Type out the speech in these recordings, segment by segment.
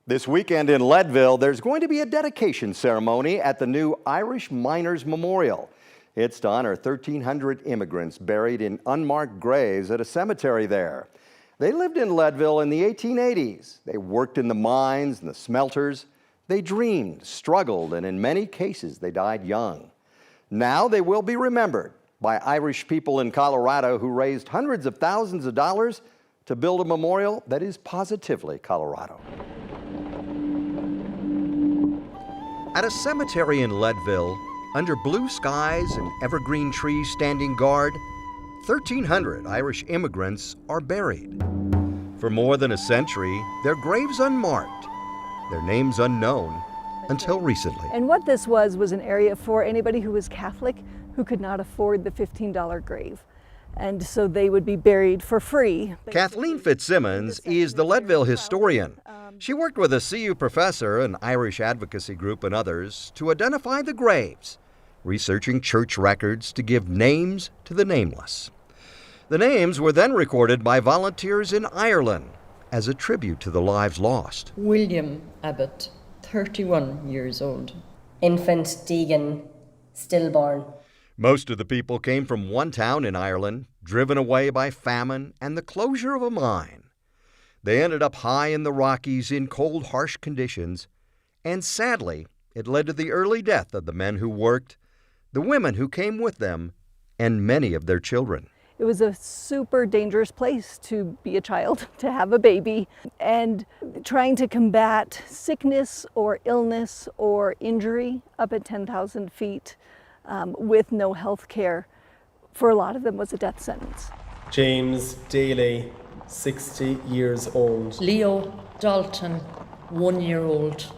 This weekend in Leadville, there's going to be a dedication ceremony at the new Irish Miners Memorial. It's to honor 1,300 immigrants buried in unmarked graves at a cemetery there. They lived in Leadville in the 1880s. They worked in the mines and the smelters. They dreamed, struggled, and in many cases, they died young. Now they will be remembered by Irish people in Colorado who raised hundreds of thousands of dollars to build a memorial that is positively Colorado. At a cemetery in Leadville, under blue skies and evergreen trees standing guard, 1,300 Irish immigrants are buried. For more than a century, their graves unmarked, their names unknown until recently. And what this was an area for anybody who was Catholic who could not afford the $15 grave. And so they would be buried for free. Kathleen Fitzsimmons is the Leadville historian. She worked with a CU professor, an Irish advocacy group, and others to identify the graves, researching church records to give names to the nameless. The names were then recorded by volunteers in Ireland as a tribute to the lives lost. William Abbott, 31 years old. Infant Deegan, stillborn. Most of the people came from one town in Ireland, driven away by famine and the closure of a mine. They ended up high in the Rockies in cold, harsh conditions, and sadly, it led to the early death of the men who worked, the women who came with them, and many of their children. It was a super dangerous place to be a child, to have a baby, and trying to combat sickness or illness or injury up at 10,000 feet with no health care, for a lot of them was a death sentence. James Daly, 60 years old. Leo Dalton, 1 year old.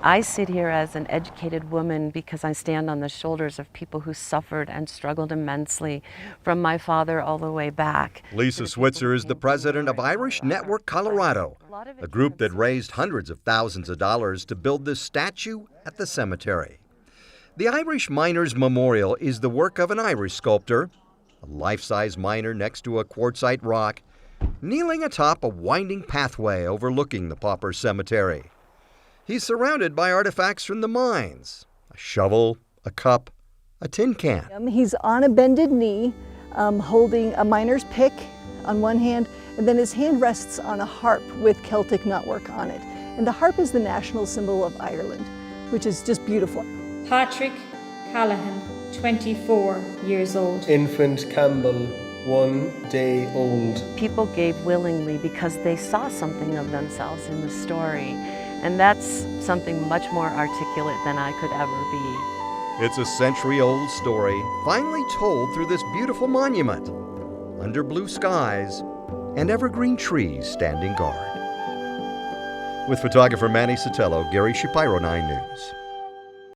I sit here as an educated woman because I stand on the shoulders of people who suffered and struggled immensely, from my father all the way back. Lisa Switzer is the president of Irish Network Colorado, a group that raised hundreds of thousands of dollars to build this statue at the cemetery. The Irish Miners Memorial is the work of an Irish sculptor, a life-size miner next to a quartzite rock, kneeling atop a winding pathway overlooking the pauper cemetery. He's surrounded by artifacts from the mines, a shovel, a cup, a tin can. He's on a bended knee, holding a miner's pick on one hand, and then his hand rests on a harp with Celtic knotwork on it. And the harp is the national symbol of Ireland, which is just beautiful. Patrick Callahan, 24 years old. Infant Campbell, 1 day old. People gave willingly because they saw something of themselves in the story, and that's something much more articulate than I could ever be. It's a century-old story, finally told through this beautiful monument, under blue skies and evergreen trees standing guard. With photographer Manny Sotelo, Gary Shapiro, 9 News.